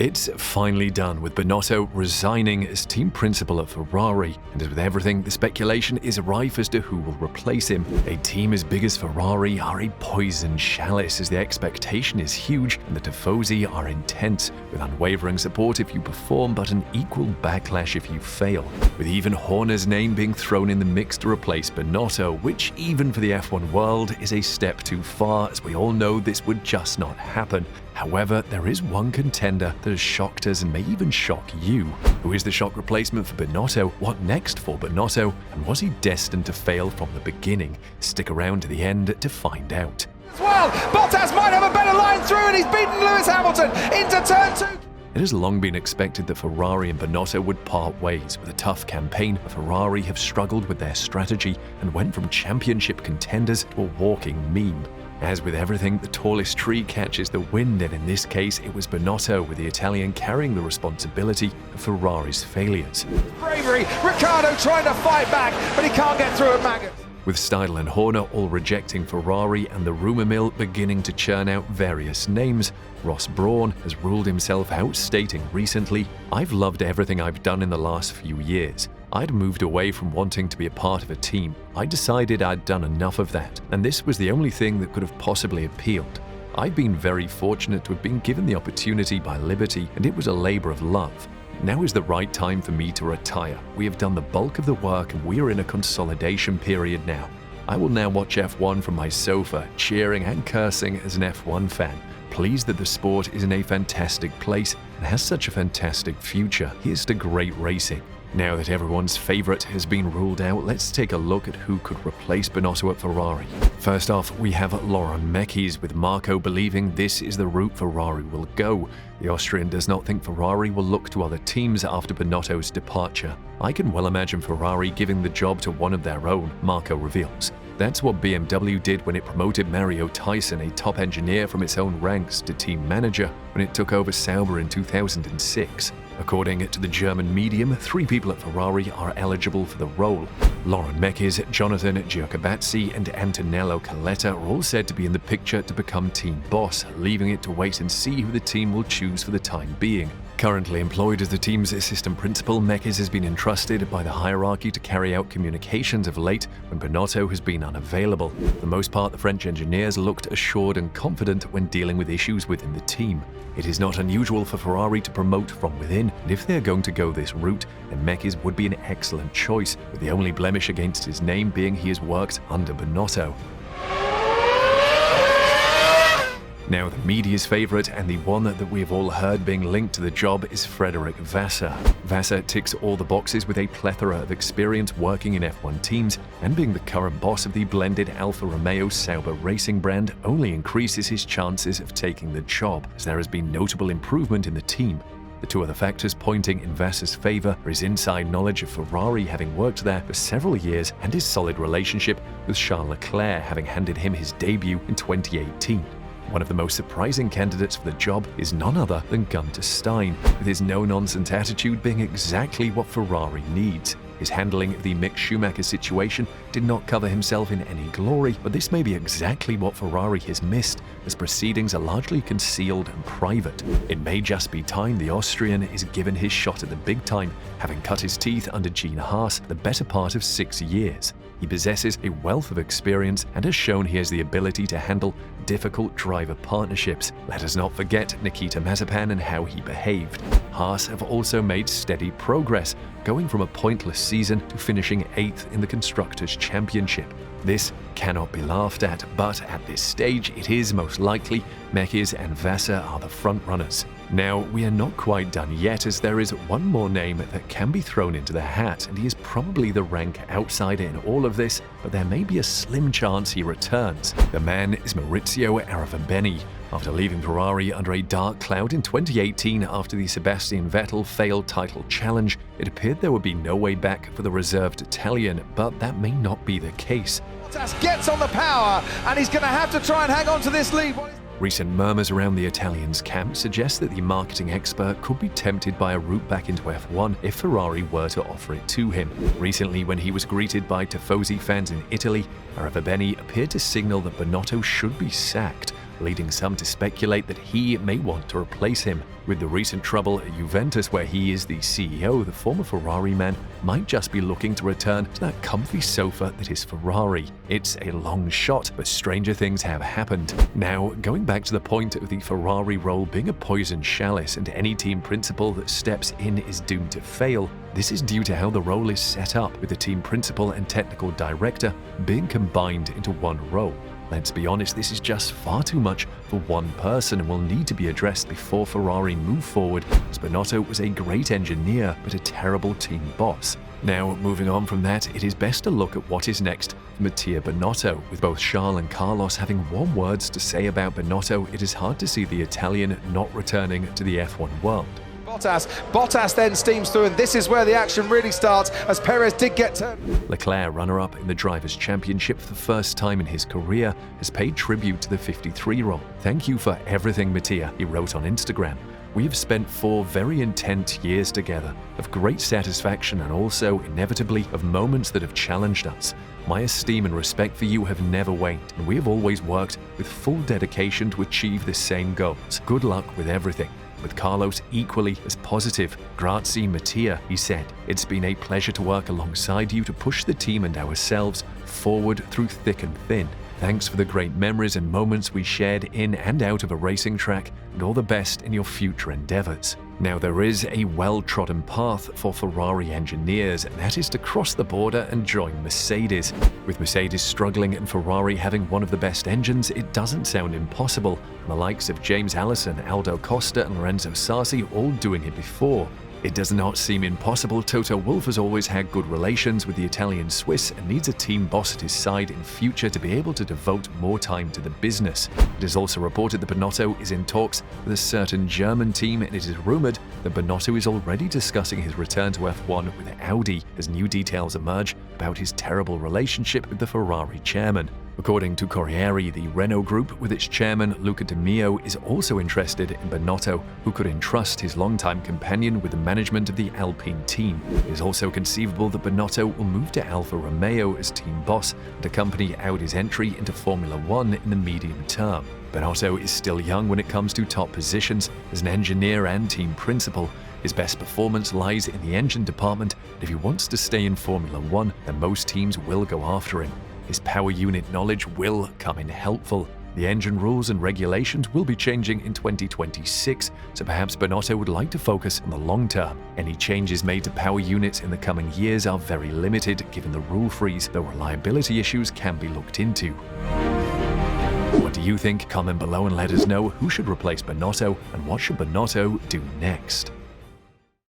It's finally done, with Binnoto resigning as team principal at Ferrari, and as with everything, the speculation is rife as to who will replace him. A team as big as Ferrari are a poison chalice, as the expectation is huge and the tifosi are intense, with unwavering support if you perform but an equal backlash if you fail, with even Horner's name being thrown in the mix to replace Binnoto, which even for the F1 world is a step too far, as we all know this would just not happen. However, there is one contender that has shocked us and may even shock you. Who is the shock replacement for Binnoto? What next for Binnoto? And was he destined to fail from the beginning? Stick around to the end to find out. Well, Bottas might have a better line through, and he's beaten Lewis Hamilton into turn 2. It has long been expected that Ferrari and Binnoto would part ways. With a tough campaign, Ferrari have struggled with their strategy and went from championship contenders to a walking meme. As with everything, the tallest tree catches the wind, and in this case it was Binnoto, with the Italian carrying the responsibility of Ferrari's failures. Bravery, Ricciardo trying to fight back, but he can't get through at Maggots. With Steiner and Horner all rejecting Ferrari and the rumour mill beginning to churn out various names, Ross Brawn has ruled himself out, stating recently, "I've loved everything I've done in the last few years. I'd moved away from wanting to be a part of a team. I decided I'd done enough of that, and this was the only thing that could have possibly appealed. I've been very fortunate to have been given the opportunity by Liberty, and it was a labour of love. Now is the right time for me to retire. We have done the bulk of the work and we are in a consolidation period now. I will now watch F1 from my sofa, cheering and cursing as an F1 fan, pleased that the sport is in a fantastic place and has such a fantastic future. Here's to great racing." Now that everyone's favourite has been ruled out, let's take a look at who could replace Binnoto at Ferrari. First off, we have Laurent Mekies, with Marco believing this is the route Ferrari will go. The Austrian does not think Ferrari will look to other teams after Binotto's departure. "I can well imagine Ferrari giving the job to one of their own," Marco reveals. That's what BMW did when it promoted Mario Tyson, a top engineer from its own ranks, to team manager when it took over Sauber in 2006. According to the German medium, 3 people at Ferrari are eligible for the role. Laurent Mekies, Jonathan Giacobazzi and Antonello Coletta are all said to be in the picture to become team boss, leaving it to wait and see who the team will choose for the time being. Currently employed as the team's assistant principal, Mekies has been entrusted by the hierarchy to carry out communications of late when Binnoto has been unavailable. For the most part, the French engineers looked assured and confident when dealing with issues within the team. It is not unusual for Ferrari to promote from within, and if they are going to go this route, then Mekies would be an excellent choice, with the only blemish against his name being he has worked under Binnoto. Now, the media's favourite, and the one that we have all heard being linked to the job, is Frederic Vasseur. Vasseur ticks all the boxes with a plethora of experience working in F1 teams, and being the current boss of the blended Alfa Romeo Sauber racing brand only increases his chances of taking the job, as there has been notable improvement in the team. The 2 other factors pointing in Vasseur's favour are his inside knowledge of Ferrari, having worked there for several years, and his solid relationship with Charles Leclerc, having handed him his debut in 2018. One of the most surprising candidates for the job is none other than Gunter Stein, with his no-nonsense attitude being exactly what Ferrari needs. His handling of the Mick Schumacher situation did not cover himself in any glory, but this may be exactly what Ferrari has missed, as proceedings are largely concealed and private. It may just be time the Austrian is given his shot at the big time, having cut his teeth under Gene Haas the better part of 6 years. He possesses a wealth of experience and has shown he has the ability to handle difficult driver partnerships. Let us not forget Nikita Mazepin and how he behaved. Haas have also made steady progress, going from a pointless season to finishing 8th in the Constructors' Championship. This cannot be laughed at, but at this stage it is most likely Mekies and Vasseur are the front-runners. Now, we are not quite done yet, as there is one more name that can be thrown into the hat, and he is probably the rank outsider in all of this, but there may be a slim chance he returns. The man is Maurizio Arrivabene. After leaving Ferrari under a dark cloud in 2018 after the Sebastian Vettel failed title challenge, it appeared there would be no way back for the reserved Italian, but that may not be the case. Bottas gets on the power, and he's going to have to try and hang on to this lead. Recent murmurs around the Italian's camp suggest that the marketing expert could be tempted by a route back into F1 if Ferrari were to offer it to him. Recently, when he was greeted by tifosi fans in Italy, Arrivabene appeared to signal that Binotto should be sacked. leading some to speculate that he may want to replace him. With the recent trouble at Juventus, where he is the CEO, the former Ferrari man might just be looking to return to that comfy sofa that is Ferrari. It's a long shot, but stranger things have happened. Now, going back to the point of the Ferrari role being a poison chalice and any team principal that steps in is doomed to fail, this is due to how the role is set up, with the team principal and technical director being combined into one role. Let's be honest, this is just far too much for one person and will need to be addressed before Ferrari move forward, as Binnoto was a great engineer but a terrible team boss. Now, moving on from that, it is best to look at what is next for Mattia Binotto. With both Charles and Carlos having warm words to say about Binotto, it is hard to see the Italian not returning to the F1 world. Bottas then steams through, and this is where the action really starts, as Perez did get turned. Leclerc, runner-up in the Drivers' Championship for the first time in his career, has paid tribute to the 53-year-old. "Thank you for everything, Mattia," he wrote on Instagram. "We have spent 4 very intense years together, of great satisfaction and also, inevitably, of moments that have challenged us. My esteem and respect for you have never waned, and we have always worked with full dedication to achieve the same goals. Good luck with everything." With Carlos equally as positive. "Grazie, Mattia," he said. "It's been a pleasure to work alongside you to push the team and ourselves forward through thick and thin. Thanks for the great memories and moments we shared in and out of a racing track, and all the best in your future endeavors." Now, there is a well-trodden path for Ferrari engineers, and that is to cross the border and join Mercedes. With Mercedes struggling and Ferrari having one of the best engines, it doesn't sound impossible, and the likes of James Allison, Aldo Costa and Lorenzo Sarsi all doing it before. It does not seem impossible. Toto Wolff has always had good relations with the Italian Swiss and needs a team boss at his side in future to be able to devote more time to the business. It is also reported that Binotto is in talks with a certain German team, and it is rumored that Binotto is already discussing his return to F1 with Audi as new details emerge about his terrible relationship with the Ferrari chairman. According to Corriere, the Renault Group, with its chairman Luca De Meo, is also interested in Binotto, who could entrust his longtime companion with the management of the Alpine team. It is also conceivable that Binotto will move to Alfa Romeo as team boss and accompany Audi's entry into Formula One in the medium term. Binotto is still young when it comes to top positions as an engineer and team principal. His best performance lies in the engine department, and if he wants to stay in Formula One, then most teams will go after him. His power unit knowledge will come in helpful. The engine rules and regulations will be changing in 2026, so perhaps Binotto would like to focus on the long term. Any changes made to power units in the coming years are very limited given the rule freeze, though reliability issues can be looked into. What do you think? Comment below and let us know who should replace Binotto, and what should Binotto do next?